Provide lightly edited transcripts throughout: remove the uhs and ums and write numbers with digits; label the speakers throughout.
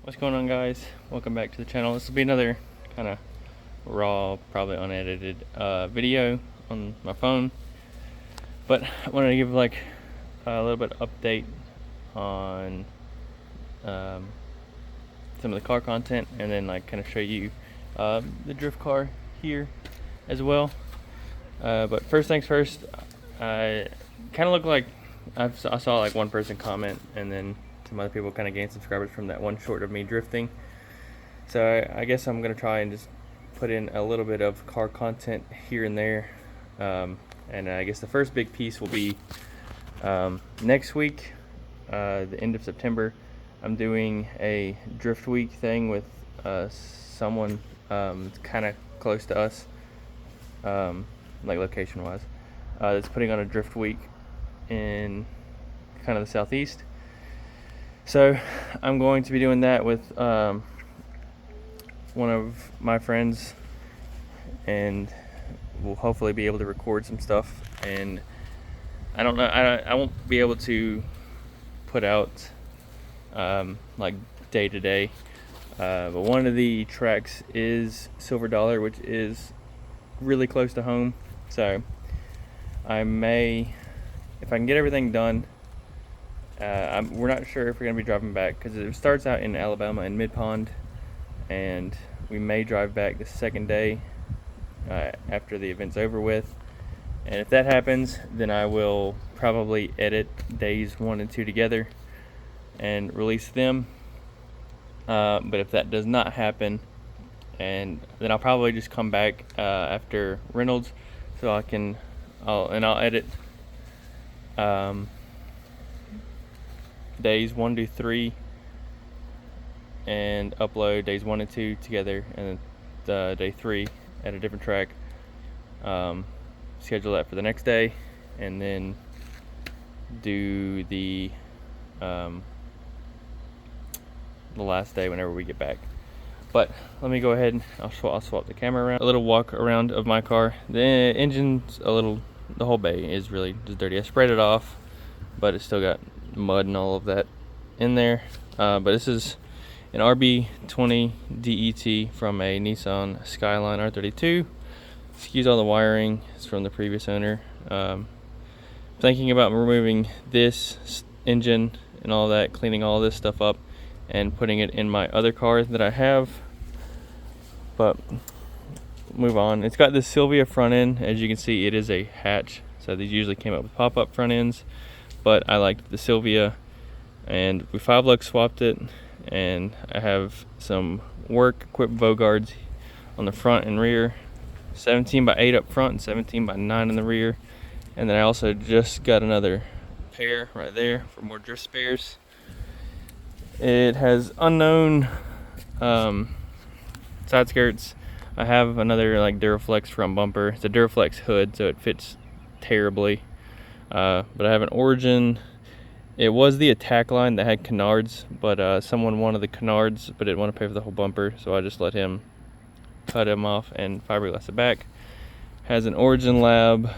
Speaker 1: What's going on, guys? Welcome back to the channel. This will be another kind of raw, probably unedited video on my phone, but I wanted to give like a little bit of update on some of the car content, and then like kind of show you the drift car here as well. But first things first, I kind of look like I saw like one person comment, and then some other people kind of gained subscribers from that one short of me drifting. So I guess I'm gonna try and just put in a little bit of car content here and there. And I guess the first big piece will be next week, the end of September. I'm doing a drift week thing with someone kind of close to us, like location wise, that's putting on a drift week in kind of the southeast. So I'm going to be doing that with one of my friends, and we'll hopefully be able to record some stuff. And I don't know, I won't be able to put out like day to day, but one of the tracks is Silver Dollar, which is really close to home. So I may, if I can get everything done, we're not sure if we're going to be driving back, because it starts out in Alabama in Mid-Pond, and we may drive back the second day after the event's over with. And if that happens, then I will probably edit days 1 and 2 together and release them. But if that does not happen, and then I'll probably just come back after Reynolds, so I'll edit days 1 to 3 and upload days 1 and 2 together, and then day 3 at a different track. Schedule that for the next day, and then do the last day whenever we get back. But let me go ahead and I'll swap the camera around. A little walk around of my car. The engine's the whole bay is really just dirty. I sprayed it off, but it's still got mud and all of that in there. But this is an RB20 DET from a Nissan Skyline R32. Excuse all the wiring, it's from the previous owner. Thinking about removing this engine and all that, cleaning all this stuff up and putting it in my other car that I have. But move on. It's got this Sylvia front end. As you can see, it is a hatch, so these usually came up with pop-up front ends, but I liked the Sylvia, and we 5-lux swapped it. And I have some work equipped bow guards on the front and rear, 17x8 up front and 17x9 in the rear. And then I also just got another pair right there for more drift spares. It has unknown side skirts. I have another like Duraflex front bumper. It's a Duraflex hood, so it fits terribly. But I have an Origin. It was the Attack line that had canards, but someone wanted the canards but didn't want to pay for the whole bumper, so I just let him cut them off and fiberglass it back. Has an Origin Lab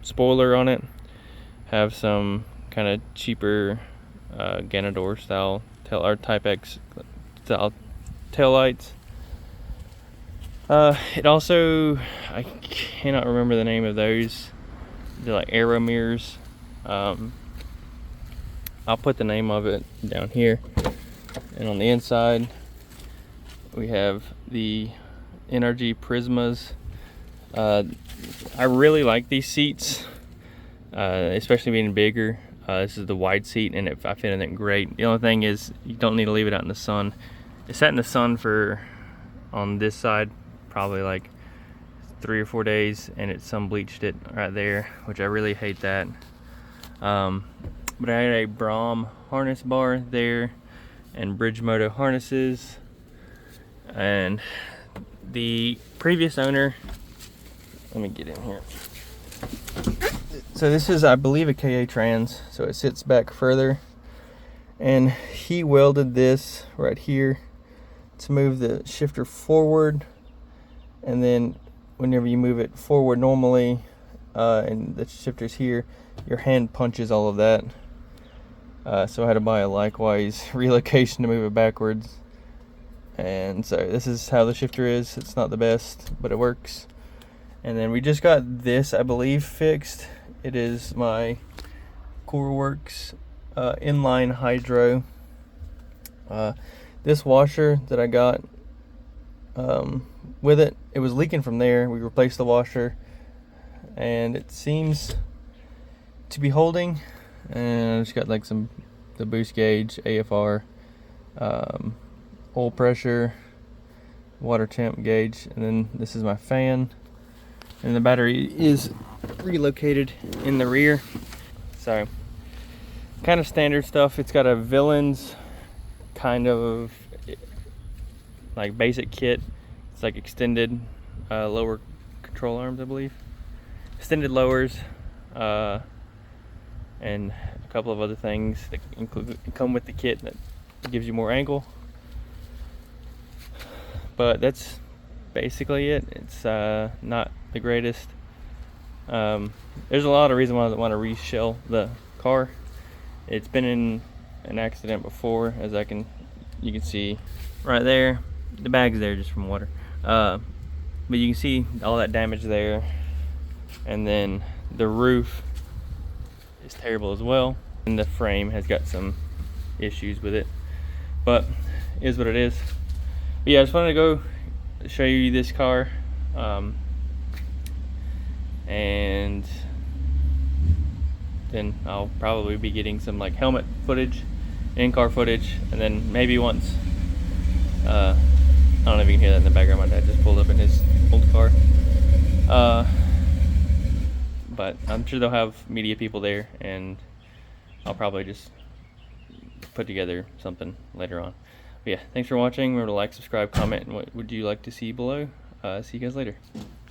Speaker 1: spoiler on it. Have some kind of cheaper Ganador style or Type X style tail lights. It also, I cannot remember the name of those. They're like aero mirrors. I'll put the name of it down here. And on the inside, we have the NRG Prismas. I really like these seats, especially being bigger. This is the wide seat, and I fit in it great. The only thing is, you don't need to leave it out in the sun. It sat in the sun for, on this side, probably like 3 or 4 days, and it sun bleached it right there, which I really hate that. But I had a Brahm harness bar there and Bridgemoto harnesses. And the previous owner, let me get in here. So this is, I believe, a KA Trans, so it sits back further. And he welded this right here to move the shifter forward. And then whenever you move it forward normally, and the shifter's here, your hand punches all of that. So I had to buy a likewise relocation to move it backwards. And so this is how the shifter is. It's not the best, but it works. And then we just got this, I believe, fixed. It is my CoreWorks inline hydro. This washer that I got with it, it was leaking from there. We replaced the washer, and it seems to be holding. And I just got like the boost gauge, AFR, oil pressure, water temp gauge, and then this is my fan. And the battery is relocated in the rear. So kind of standard stuff. It's got a Villains kind of like basic kit. It's like extended lower control arms, I believe, extended lowers, and a couple of other things that come with the kit that gives you more angle. But that's basically it. It's not the greatest. There's a lot of reasons why I want to reshell the car. It's been in an accident before, as you can see right there. The bag's there just from water, but you can see all that damage there. And then the roof is terrible as well, and the frame has got some issues with it, but it is what it is. But yeah, I just wanted to go show you this car, and then I'll probably be getting some like helmet footage, in-car footage, and then maybe once, I don't know if you can hear that in the background, my dad just pulled up in his old car, but I'm sure they'll have media people there, and I'll probably just put together something later on. But yeah, thanks for watching. Remember to like, subscribe, comment, and what would you like to see below. See you guys later.